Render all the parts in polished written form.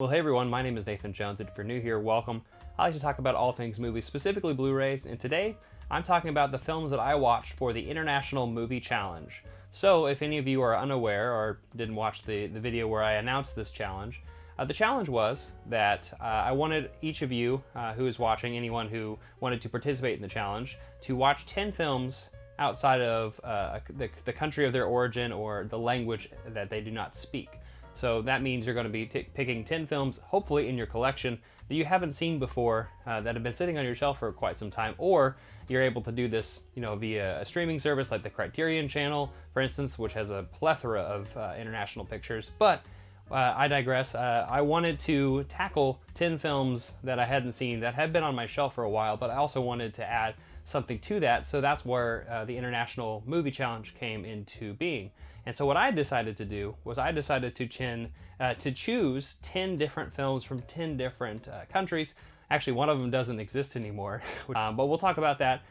Well, hey everyone, my name is Nathan Jones, and if you're new here, welcome. I like to talk about all things movies, specifically Blu-rays, and today I'm talking about the films that I watched for the International Movie Challenge. So, if any of you are unaware or didn't watch the video where I announced this challenge, the challenge was that I wanted each of you who is watching, anyone who wanted to participate in the challenge, to watch 10 films outside of the country of their origin or the language that they do not speak. So that means you're going to be picking 10 films, hopefully in your collection, that you haven't seen before, that have been sitting on your shelf for quite some time, or you're able to do this, via a streaming service like the Criterion Channel, for instance, which has a plethora of international pictures. But I digress. I wanted to tackle 10 films that I hadn't seen that had been on my shelf for a while, but I also wanted to add something to that, so that's where the International Movie Challenge came into being. And so what I decided to do was I decided to choose 10 different films from 10 different countries. Actually, one of them doesn't exist anymore, but we'll talk about that,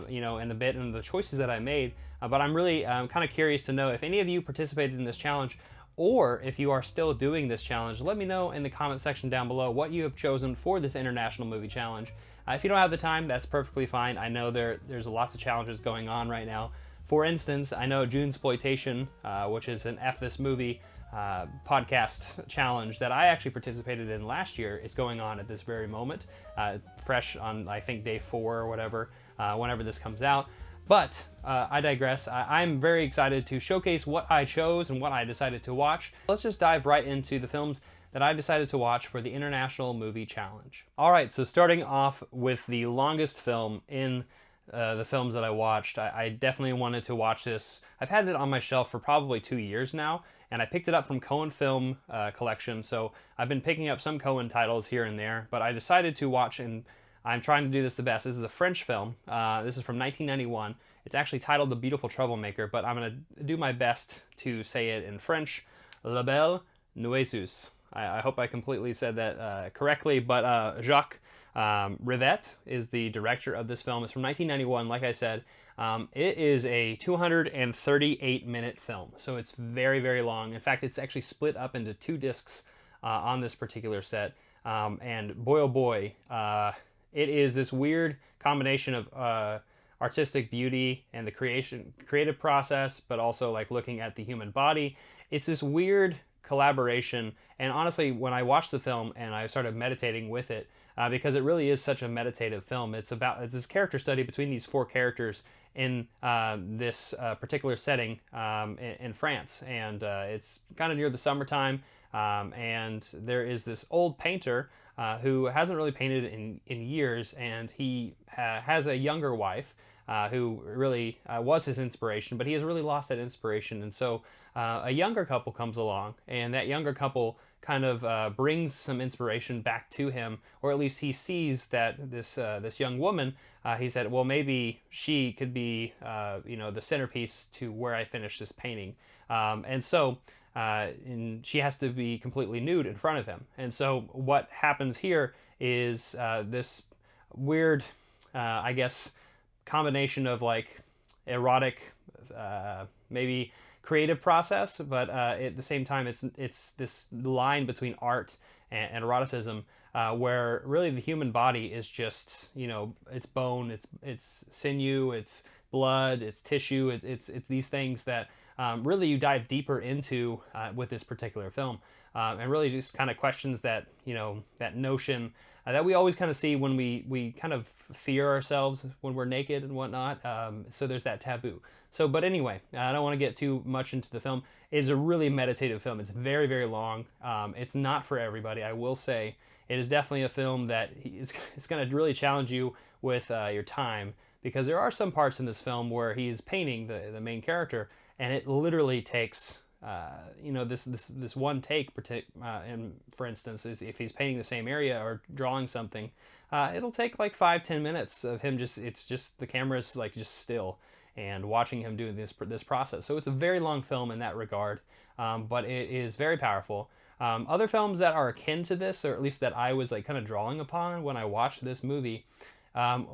in a bit, and the choices that I made. But I'm really kind of curious to know if any of you participated in this challenge, or if you are still doing this challenge. Let me know in the comment section down below what you have chosen for this International Movie Challenge. If you don't have the time, that's perfectly fine. I know there's lots of challenges going on right now. For instance, I know Junesploitation, which is an F This Movie podcast challenge that I actually participated in last year, is going on at this very moment, fresh on, I think, day 4 or whatever, whenever this comes out. But I digress. I'm very excited to showcase what I chose and what I decided to watch. Let's just dive right into the films that I decided to watch for the International Movie Challenge. Alright, so starting off with the longest film in the films that I watched, I definitely wanted to watch this. I've had it on my shelf for probably 2 years now, and I picked it up from Cohen Film Collection, so I've been picking up some Cohen titles here and there, but I decided to watch, and I'm trying to do this the best. This is a French film. This is from 1991. It's actually titled The Beautiful Troublemaker, but I'm going to do my best to say it in French. La Belle Noiseuse. I hope I completely said that correctly, but Jacques Rivette is the director of this film. It's from 1991, like I said. It is a 238-minute film, so it's very, very long. In fact, it's actually split up into 2 discs on this particular set, and boy oh boy, it is this weird combination of artistic beauty and the creative process, but also like looking at the human body. It's this weird collaboration, and honestly, when I watched the film and I started meditating with it, because it really is such a meditative film, it's this character study between these 4 characters in this particular setting in France, and it's kind of near the summertime, and there is this old painter who hasn't really painted in years, and he has a younger wife who really was his inspiration, but he has really lost that inspiration. And so a younger couple comes along, and that younger couple kind of brings some inspiration back to him, or at least he sees that this young woman, he said, well, maybe she could be the centerpiece to where I finish this painting. And so and she has to be completely nude in front of him. And so what happens here is this weird, I guess, combination of like erotic, maybe creative process, but at the same time, it's this line between art and eroticism, where really the human body is just, it's bone, it's sinew, it's blood, it's tissue, it's these things that really you dive deeper into with this particular film, and really just kind of questions that that notion that we always kind of see when we kind of fear ourselves when we're naked and whatnot. So there's that taboo. So, but anyway, I don't want to get too much into the film. It is a really meditative film. It's very, very long. It's not for everybody, I will say. It is definitely a film that it's going to really challenge you with your time, because there are some parts in this film where he's painting the main character, and it literally takes this one take. And for instance, is if he's painting the same area or drawing something, it'll take like 5-10 minutes of him it's just the camera's like just still and watching him doing this process. So it's a very long film in that regard, but it is very powerful. Other films that are akin to this, or at least that I was like kind of drawing upon when I watched this movie,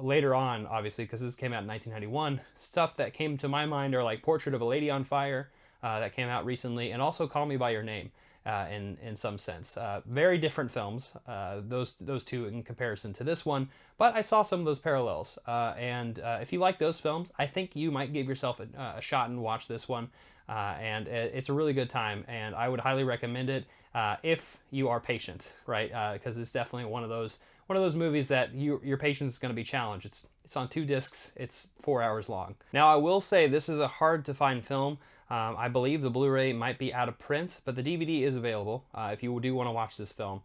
later on, obviously, because this came out in 1991, stuff that came to my mind are like Portrait of a Lady on Fire, that came out recently, and also Call Me by Your Name. in some sense. Very different films, those two in comparison to this one, but I saw some of those parallels. And if you like those films, I think you might give yourself a shot and watch this one. And it's a really good time, and I would highly recommend it if you are patient, right? Because it's definitely one of those movies that your patience is going to be challenged. It's on 2 discs. It's 4 hours long. Now, I will say this is a hard to find film. I believe the Blu-ray might be out of print, but the DVD is available if you do want to watch this film.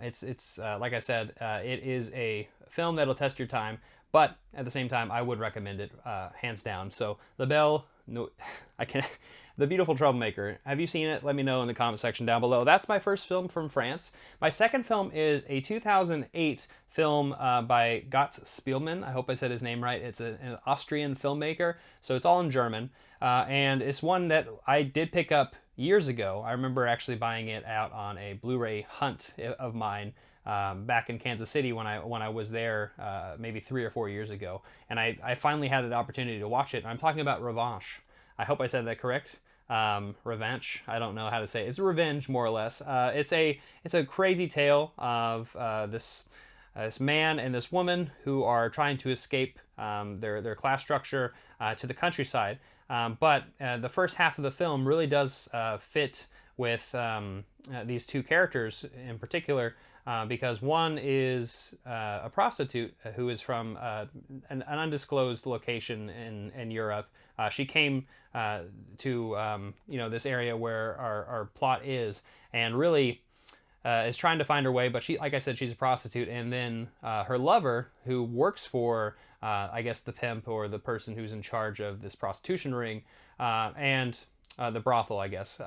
It's like I said, it is a film that'll test your time, but at the same time, I would recommend it hands down. So The Beautiful Troublemaker. Have you seen it? Let me know in the comment section down below. That's my first film from France. My second film is a 2008 film by Götz Spielmann. I hope I said his name right. It's an Austrian filmmaker, so it's all in German. And it's one that I did pick up years ago. I remember actually buying it out on a Blu-ray hunt of mine back in Kansas City when I was there maybe 3 or 4 years ago. And I finally had the opportunity to watch it. I'm talking about Ravage. I hope I said that correct. Revenge. I don't know how to say it. It's revenge, more or less. It's a crazy tale of this man and this woman who are trying to escape their class structure to the countryside. But the first half of the film really does fit with these 2 characters in particular, because one is a prostitute who is from an undisclosed location in Europe. She came to this area where our plot is, and really is trying to find her way. But like I said, she's a prostitute, and then her lover, who works for I guess the pimp or the person who's in charge of this prostitution ring, and the brothel, I guess.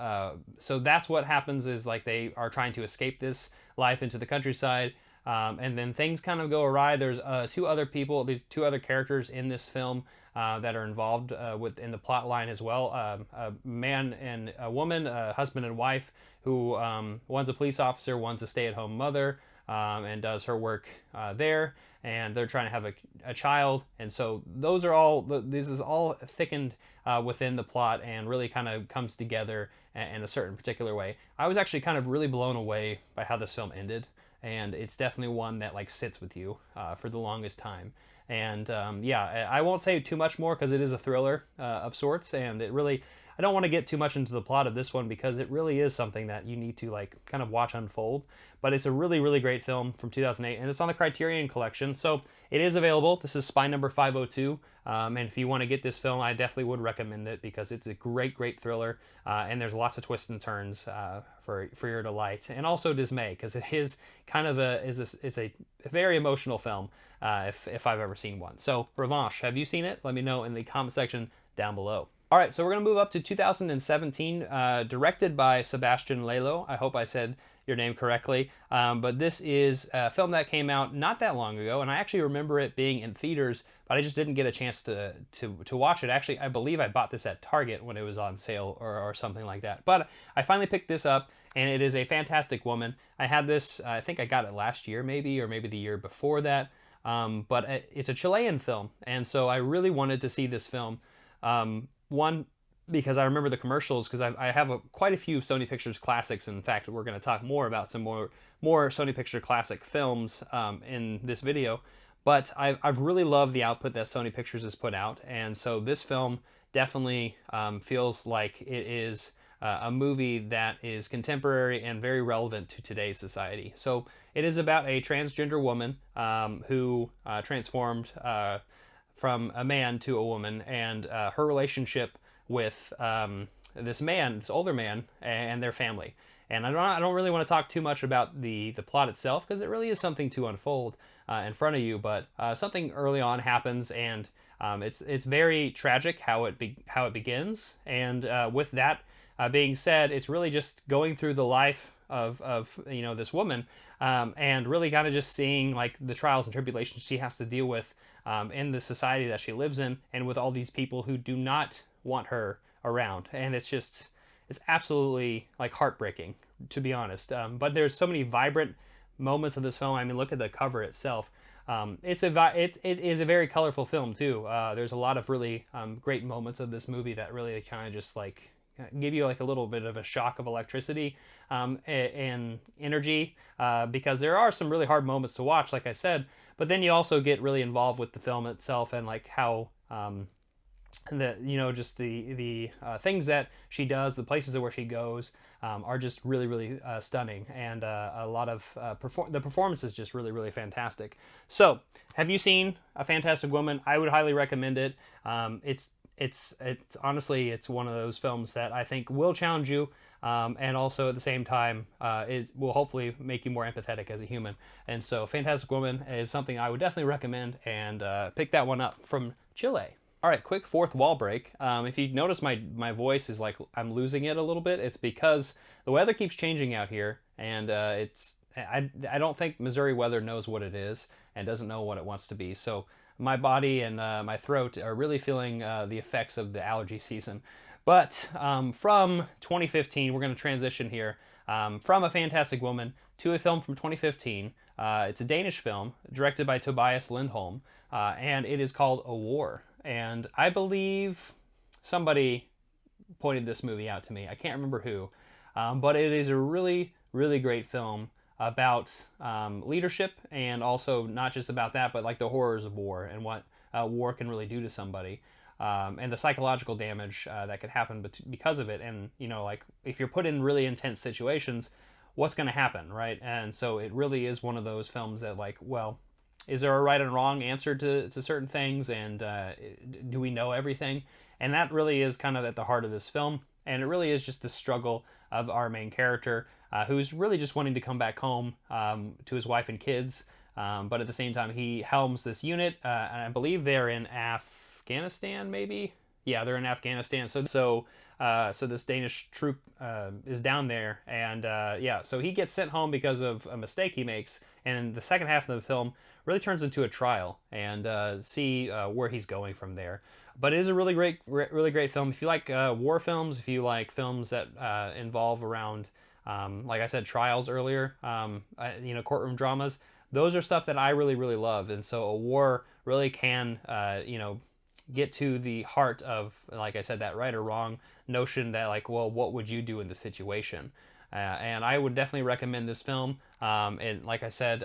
So that's what happens, is like they are trying to escape this life into the countryside, and then things kind of go awry. There's these 2 other characters in this film that are involved in the plot line as well. A man and a woman, a husband and wife, who one's a police officer, one's a stay-at-home mother, and does her work there, and they're trying to have a child. And so this is all thickened within the plot and really kind of comes together in a certain particular way. I was actually kind of really blown away by how this film ended, and it's definitely one that like sits with you for the longest time. And yeah, I won't say too much more because it is a thriller of sorts, and I don't want to get too much into the plot of this one because it really is something that you need to like kind of watch unfold. But it's a really, really great film from 2008, and it's on the Criterion Collection, so it is available. This is Spy Number 502, and if you want to get this film, I definitely would recommend it because it's a great, great thriller, and there's lots of twists and turns for your delight, and also dismay, because it is kind of it's a very emotional film if I've ever seen one. So, Revanche, have you seen it? Let me know in the comment section down below. All right, so we're going to move up to 2017, directed by Sebastian Lello. I hope I said your name correctly. But this is a film that came out not that long ago, and I actually remember it being in theaters, but I just didn't get a chance to watch it. Actually, I believe I bought this at Target when it was on sale or something like that. But I finally picked this up, and it is A Fantastic Woman. I had this, I think I got it last year maybe, or maybe the year before that. But it's a Chilean film, and so I really wanted to see this film. One, because I remember the commercials, because I have quite a few Sony Pictures classics. In fact, we're going to talk more about some more Sony Picture classic films in this video. But I've really loved the output that Sony Pictures has put out, and so this film definitely feels like it is a movie that is contemporary and very relevant to today's society. So it is about a transgender woman who transformed from a man to a woman, and her relationship with this older man, and their family. And I don't really want to talk too much about the plot itself, because it really is something to unfold in front of you. But something early on happens, and it's very tragic how it begins. And with that being said, it's really just going through the life of this woman, and really kind of just seeing like the trials and tribulations she has to deal with in the society that she lives in, and with all these people who do not want her around. And it's absolutely like heartbreaking, to be honest. But there's so many vibrant moments of this film. I mean, look at the cover itself. It is a very colorful film too. There's a lot of really great moments of this movie that really kind of just like give you like a little bit of a shock of electricity and energy, because there are some really hard moments to watch, like I said, but then you also get really involved with the film itself and like how the just the things that she does, the places where she goes, are just really stunning, and a lot of the performance is just really fantastic. So, have you seen A Fantastic Woman? I would highly recommend it. It's honestly, it's one of those films that I think will challenge you, and also at the same time, it will hopefully make you more empathetic as a human. And so, Fantastic Woman is something I would definitely recommend, and pick that one up from Chile. All right, quick fourth wall break. If you notice my voice is like I'm losing it a little bit, it's because the weather keeps changing out here, and I don't think Missouri weather knows what it is and doesn't know what it wants to be. So my body and my throat are really feeling the effects of the allergy season. But from 2015, we're going to transition here from A Fantastic Woman to a film from 2015. It's a Danish film directed by Tobias Lindholm, and it is called A War. And I believe somebody pointed this movie out to me. I can't remember who, but it is a really great film about leadership, and also not just about that, but like the horrors of war and what war can really do to somebody, and the psychological damage that could happen because of it. And like if you're put in really intense situations, what's going to happen, right? And so it really is one of those films that, like, well, is there a right and wrong answer to certain things, and do we know everything? And that really is kind of at the heart of this film, and it really is just the struggle of our main character, who's really just wanting to come back home to his wife and kids, but at the same time he helms this unit, and I believe they're in Afghanistan, maybe? Yeah, they're in Afghanistan. So this Danish troop is down there, and so he gets sent home because of a mistake he makes, and the second half of the film really turns into a trial, and see where he's going from there. But it is a really great film. If you like war films, if you like films that involve around, like I said, trials earlier, courtroom dramas, those are stuff that I really love. And so A War really can, get to the heart of, like I said, that right or wrong notion that, like, well, what would you do in the situation? And I would definitely recommend this film. And like I said,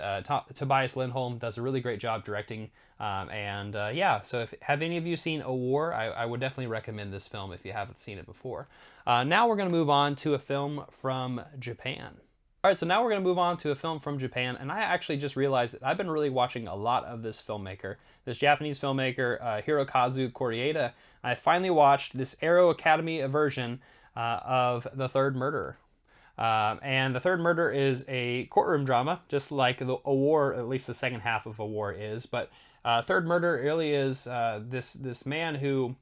Tobias Lindholm does a really great job directing. So have any of you seen A War? I would definitely recommend this film if you haven't seen it before. Now we're going to move on to a film from Japan. All right, so now we're going to move on to a film from Japan, and I actually just realized that I've been really watching a lot of this filmmaker, this Japanese filmmaker, Hirokazu Koreeda. I finally watched this Arrow Academy version of The Third Murder. And The Third Murder is a courtroom drama, just like A War, at least the second half of A War is. But Third Murder really is this man who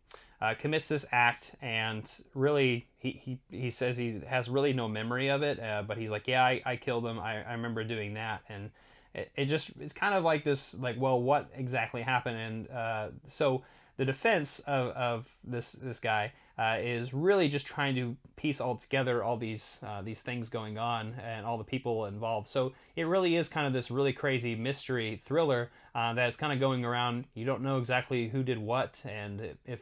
commits this act, and really he says he has really no memory of it, but he's like, yeah, I killed him. I remember doing that. And it's kind of like this, like, well, what exactly happened? And so the defense of this guy is really just trying to piece all together all these things going on and all the people involved. So it really is kind of this really crazy mystery thriller that's kind of going around. You don't know exactly who did what, and if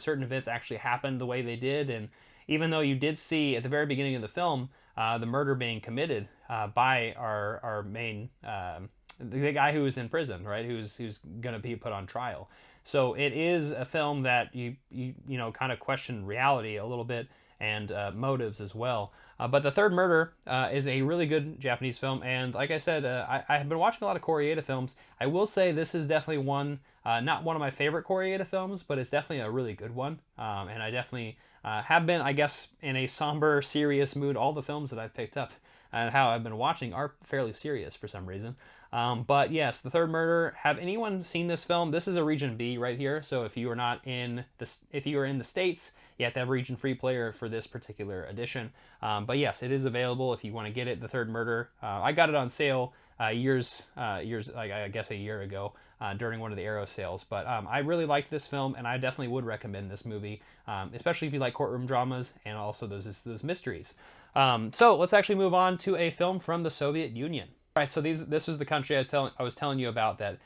certain events actually happened the way they did. And even though you did see at the very beginning of the film the murder being committed by our main the guy who is in prison, right, who's going to be put on trial. So it is a film that you kind of question reality a little bit, and motives as well. But The Third Murder is a really good Japanese film, and like I said, I have been watching a lot of Koreeda films. I will say this is definitely one, not one of my favorite Koreeda films, but it's definitely a really good one. And I definitely have been, I guess, in a somber, serious mood. All the films that I've picked up and how I've been watching are fairly serious for some reason. But yes, The Third Murder. Have anyone seen this film? This is a Region B right here. So if you are not in if you are in the States, you have to have Region Free player for this particular edition. But yes, it is available if you want to get it. The Third Murder. I got it on sale years, like I guess a year ago during one of the Arrow sales. But I really liked this film, and I definitely would recommend this movie, especially if you like courtroom dramas and also those mysteries. So let's actually move on to a film from the Soviet Union. All right, so this is the country I was telling you about that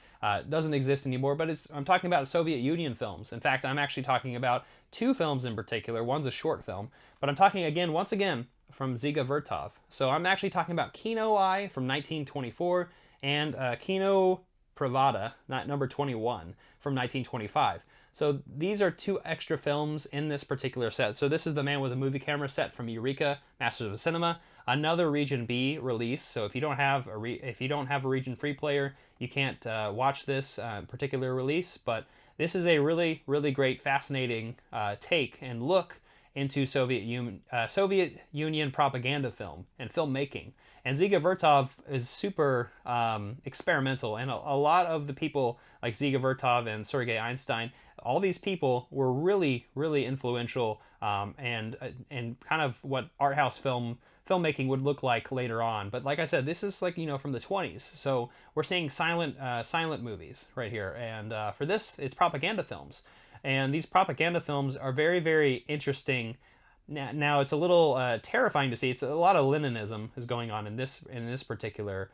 doesn't exist anymore, but I'm talking about Soviet Union films. In fact, I'm actually talking about two films in particular. One's a short film, but I'm talking once again, from Dziga Vertov. So I'm actually talking about Kino Eye from 1924 and Kino Pravda, number 21 from 1925. So these are two extra films in this particular set. So this is The Man with a Movie Camera set from Eureka, Masters of Cinema. Another Region B release. So if you don't have a Region Free player, you can't watch this particular release. But this is a really, really great, fascinating take and look into Soviet Union propaganda film and filmmaking. And Dziga Vertov is super experimental, and a lot of the people like Dziga Vertov and Sergei Einstein, all these people were really, really influential and kind of what art house filmmaking would look like later on. But like I said, this is like, from the 20s, so we're seeing silent movies right here, and for this, it's propaganda films. And these propaganda films are very, very interesting. Now it's a little terrifying to see. It's a lot of Leninism is going on in this particular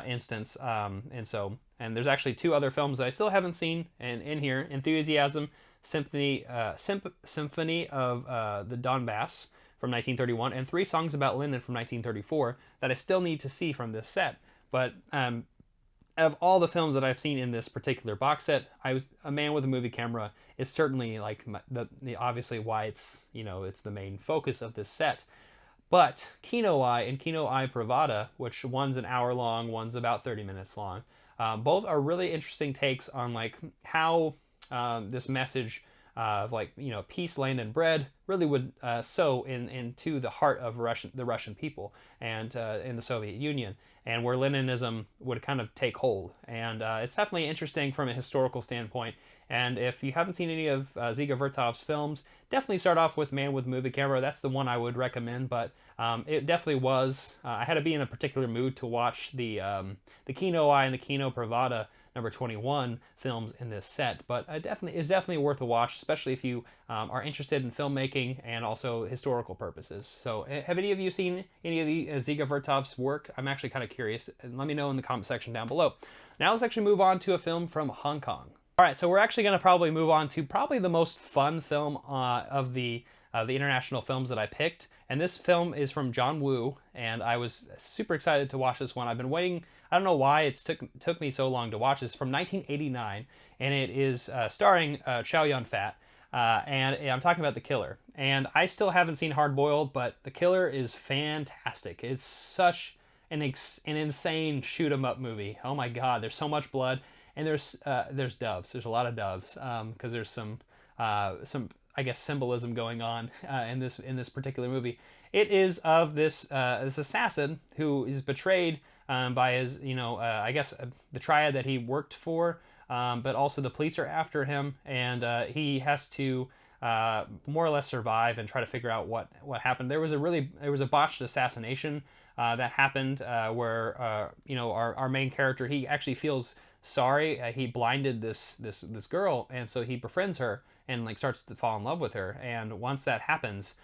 instance, and there's actually two other films that I still haven't seen in here: Enthusiasm, Symphony of the Donbass from 1931, and Three Songs About Lenin from 1934 that I still need to see from this set. But of all the films that I've seen in this particular box set, A Man with a Movie Camera is certainly like obviously why it's the main focus of this set. But Kino Eye and Kino Eye Pravda, which one's an hour long, one's about 30 minutes long, both are really interesting takes on like how this message of peace, land, and bread really would sow into the heart of the Russian people and in the Soviet Union, and where Leninism would kind of take hold. And it's definitely interesting from a historical standpoint. And if you haven't seen any of Dziga Vertov's films, definitely start off with Man with Movie Camera. That's the one I would recommend. But it definitely was. I had to be in a particular mood to watch the Kino Eye and the Kino Pravda number 21 films in this set. But it's definitely worth a watch, especially if you are interested in filmmaking and also historical purposes. So have any of you seen any of the Dziga Vertov's work? I'm actually kind of curious. Let me know in the comment section down below. Now let's actually move on to a film from Hong Kong. All right, so we're actually going to probably move on to the most fun film of the international films that I picked. And this film is from John Woo, and I was super excited to watch this one. I've been waiting. I don't know why it took me so long to watch this. From 1989, and it is starring Chow Yun-fat, and I'm talking about The Killer. And I still haven't seen Hard Boiled, but The Killer is fantastic. It's such an insane shoot 'em up movie. Oh my God, there's so much blood. And there's doves. There's a lot of doves because there's some I guess symbolism going on in this particular movie. It is of this assassin who is betrayed by his I guess the triad that he worked for, but also the police are after him, and he has to more or less survive and try to figure out what happened. There was a botched assassination that happened where our main character, he actually feels sorry. He blinded this girl, and so he befriends her and starts to fall in love with her. And once that happens,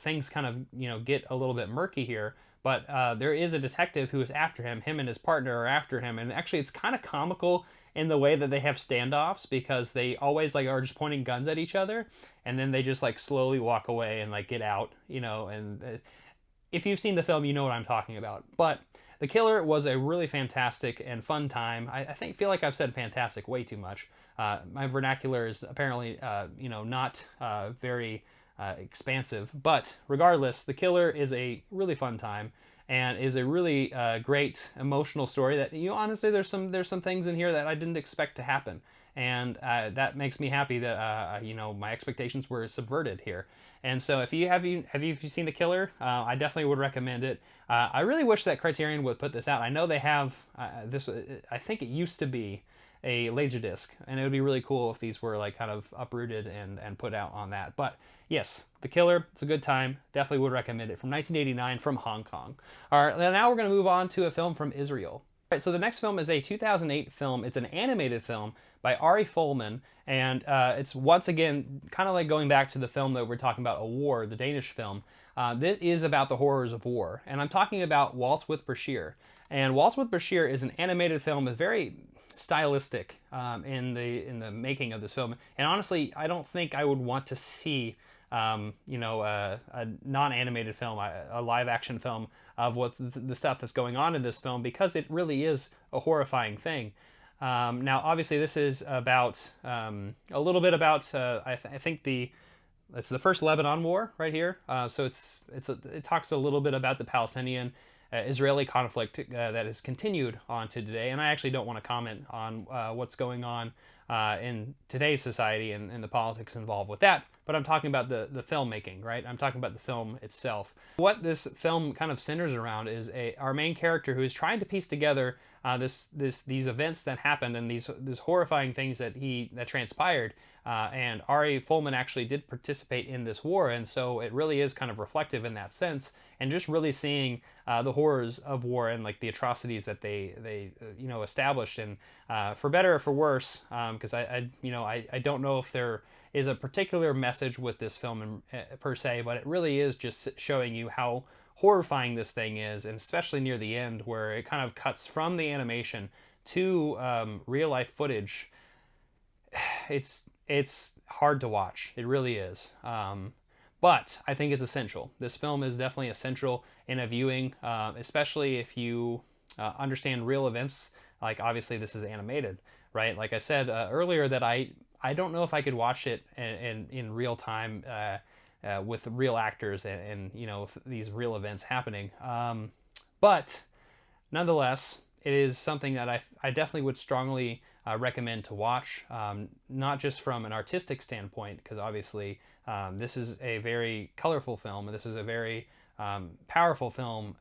things kind of get a little bit murky here. But there is a detective who is after him. Him and his partner are after him, and actually it's kind of comical in the way that they have standoffs, because they always are just pointing guns at each other, and then they just slowly walk away and get out. And if you've seen the film, you know what I'm talking about. But The Killer was a really fantastic and fun time. I feel like I've said fantastic way too much. My vernacular is apparently, not very expansive. But regardless, The Killer is a really fun time and is a really great emotional story that, honestly, there's some things in here that I didn't expect to happen. And that makes me happy that, my expectations were subverted here. And so if you seen The Killer, I definitely would recommend it. I really wish that Criterion would put this out. I know they have this. I think it used to be a Laserdisc, and it would be really cool if these were kind of uprooted and put out on that. But yes, The Killer, it's a good time. Definitely would recommend it. From 1989 from Hong Kong. All right, now we're going to move on to a film from Israel. All right, so the next film is a 2008 film. It's an animated film by Ari Folman, and it's once again kind of going back to the film that we're talking about, A War, the Danish film. This is about the horrors of war, and I'm talking about Waltz with Bashir. And Waltz with Bashir is an animated film with very stylistic in the making of this film. And honestly, I don't think I would want to see a non-animated film, a live-action film of what the stuff that's going on in this film, because it really is a horrifying thing. Now, obviously, this is about a little bit about I think it's the first Lebanon War right here. So it talks a little bit about the Palestinian Israeli conflict that has continued on to today. And I actually don't want to comment on what's going on in today's society and the politics involved with that. But I'm talking about the filmmaking, right? I'm talking about the film itself. What this film kind of centers around is our main character who is trying to piece together these events that happened and these horrifying things that transpired. And Ari Folman actually did participate in this war, and so it really is kind of reflective in that sense, and just really seeing the horrors of war and like the atrocities that they established, and for better or for worse, because I don't know if there is a particular message with this film per se, but it really is just showing you how horrifying this thing is, and especially near the end where it kind of cuts from the animation to real life footage. It's hard to watch. It really is. But I think it's essential. This film is definitely essential in a viewing, especially if you understand real events. Like, obviously this is animated, right? Like I said earlier, that I don't know if I could watch it in real time with real actors and these real events happening. But nonetheless, it is something that I definitely would strongly recommend to watch, not just from an artistic standpoint, because obviously this is a very colorful film, and this is a very powerful film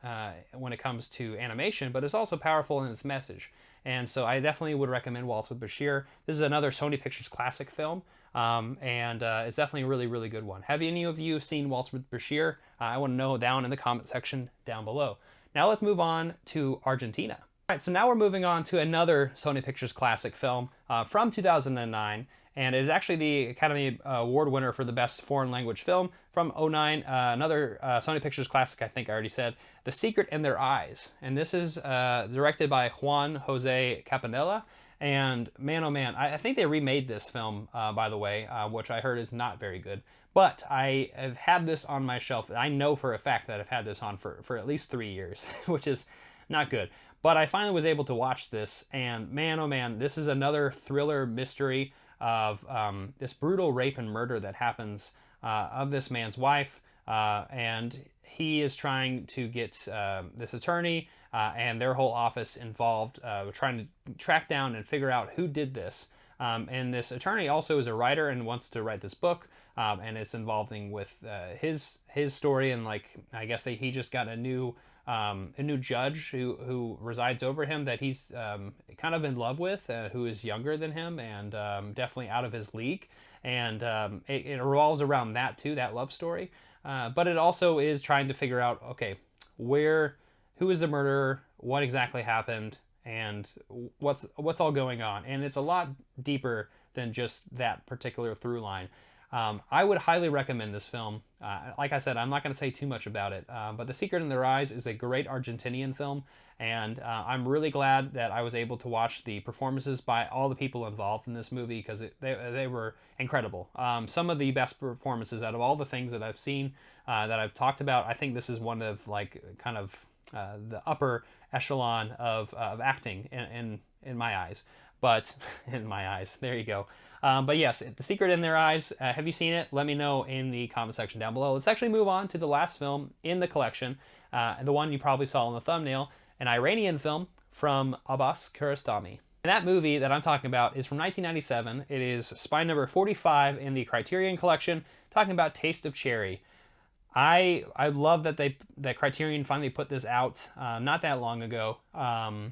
when it comes to animation, but it's also powerful in its message. And so I definitely would recommend Waltz with Bashir. This is another Sony Pictures classic film, and it's definitely a really, really good one. Have any of you seen Waltz with Bashir? I want to know down in the comment section down below. Now let's move on to Argentina. All right, so now we're moving on to another Sony Pictures classic film from 2009, and it is actually the Academy Award winner for the Best Foreign Language Film from 2009. Another Sony Pictures classic, I think I already said, The Secret in Their Eyes. And this is directed by Juan Jose Campanella. And man, oh man, I think they remade this film, by the way, which I heard is not very good. But I have had this on my shelf. I know for a fact that I've had this on for at least 3 years, which is not good. But I finally was able to watch this, and man, oh man, this is another thriller mystery of this brutal rape and murder that happens of this man's wife, and he is trying to get this attorney and their whole office involved, trying to track down and figure out who did this. And this attorney also is a writer and wants to write this book, and it's involving with his story, and like I guess he just got a new judge who resides over him that he's kind of in love with, who is younger than him and definitely out of his league. And it revolves around that too, that love story. But it also is trying to figure out, okay, who is the murderer, what exactly happened, and what's all going on. And it's a lot deeper than just that particular through line. I would highly recommend this film. Like I said, I'm not going to say too much about it, but The Secret in Their Eyes is a great Argentinian film, and I'm really glad that I was able to watch the performances by all the people involved in this movie, because they were incredible. Some of the best performances out of all the things that I've seen, that I've talked about. I think this is one of like kind of the upper echelon of acting in my eyes. But in my eyes, there you go. But yes, The Secret in Their Eyes. Have you seen it? Let me know in the comment section down below. Let's actually move on to the last film in the collection, the one you probably saw in the thumbnail, an Iranian film from Abbas Kiarostami. And that movie that I'm talking about is from 1997. It is spine number 45 in the Criterion collection, talking about Taste of Cherry. I love that Criterion finally put this out not that long ago on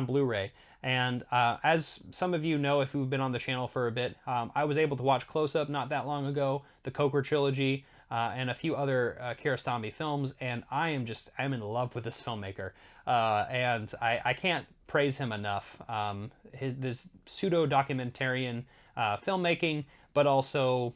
Blu-ray. And as some of you know, if you've been on the channel for a bit, I was able to watch Close Up not that long ago, the Coker trilogy, and a few other Kiarostami films, and I'm in love with this filmmaker. And I can't praise him enough. This pseudo-documentarian filmmaking, but also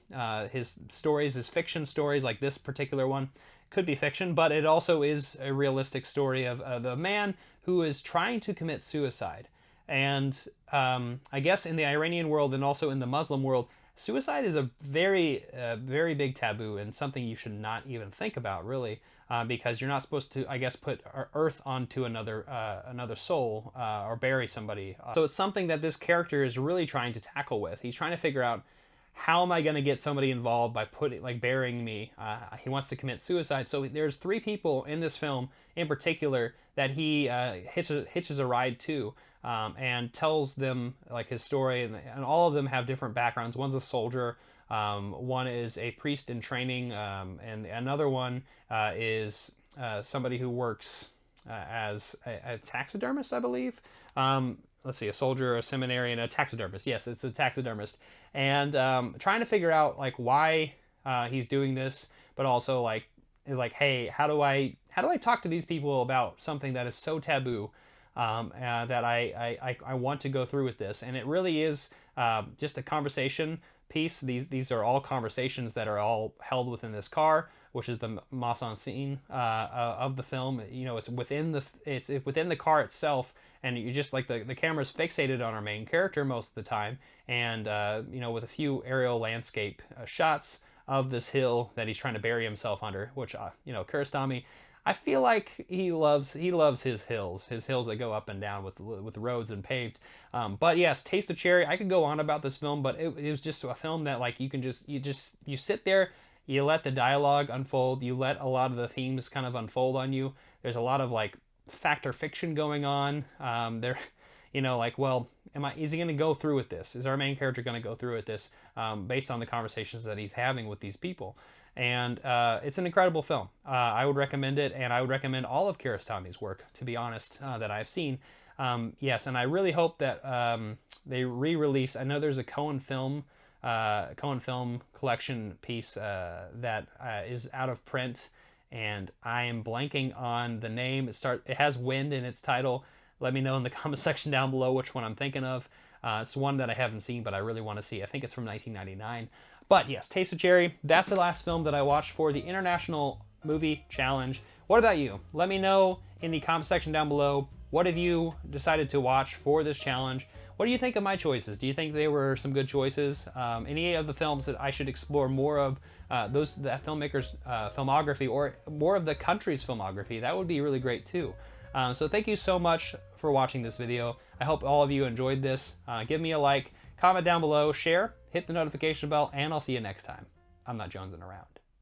his stories, his fiction stories, like this particular one, could be fiction, but it also is a realistic story of a man who is trying to commit suicide. And I guess in the Iranian world and also in the Muslim world, suicide is a very big taboo and something you should not even think about, really, because you're not supposed to, I guess, put earth onto another soul or bury somebody. So it's something that this character is really trying to tackle with. He's trying to figure out, how am I going to get somebody involved by burying me? He wants to commit suicide. So there's 3 people in this film in particular that he hitches a ride to. And tells them like his story, and all of them have different backgrounds. One's a soldier, one is a priest in training, and another one is somebody who works as a taxidermist, I believe. Let's see, a soldier, a seminarian, a taxidermist. Yes, it's a taxidermist, and trying to figure out like why he's doing this, but also is like, hey, how do I talk to these people about something that is so taboo? That I want to go through with this, and it really is just a conversation piece. These are all conversations that are all held within this car, which is the mise en scene of the film. You know, it's within the car itself, and you just like the camera's fixated on our main character most of the time, and you know, with a few aerial landscape shots of this hill that he's trying to bury himself under, which you know, Kiarostami, I feel like he loves his hills that go up and down with roads and paved. But yes, Taste of Cherry. I could go on about this film, but it was just a film that like you sit there, you let the dialogue unfold, you let a lot of the themes kind of unfold on you. There's a lot of like fact or fiction going on. There, you know, like, well, is he going to go through with this? Is our main character going to go through with this based on the conversations that he's having with these people? And it's an incredible film. I would recommend it, and I would recommend all of Kiarostami's work, to be honest, that I've seen. Yes, and I really hope that they re-release. I know there's a Cohen Film collection piece that is out of print, and I am blanking on the name. It has Wind in its title. Let me know in the comment section down below which one I'm thinking of. It's one that I haven't seen, but I really want to see. I think it's from 1999. But yes, Taste of Cherry, that's the last film that I watched for the International Movie Challenge. What about you? Let me know in the comment section down below. What have you decided to watch for this challenge? What do you think of my choices? Do you think they were some good choices? Any of the films that I should explore more of, that filmmaker's filmography, or more of the country's filmography? That would be really great too. So thank you so much for watching this video. I hope all of you enjoyed this. Give me a like, comment down below, share, hit the notification bell, and I'll see you next time. I'm not jonesing around.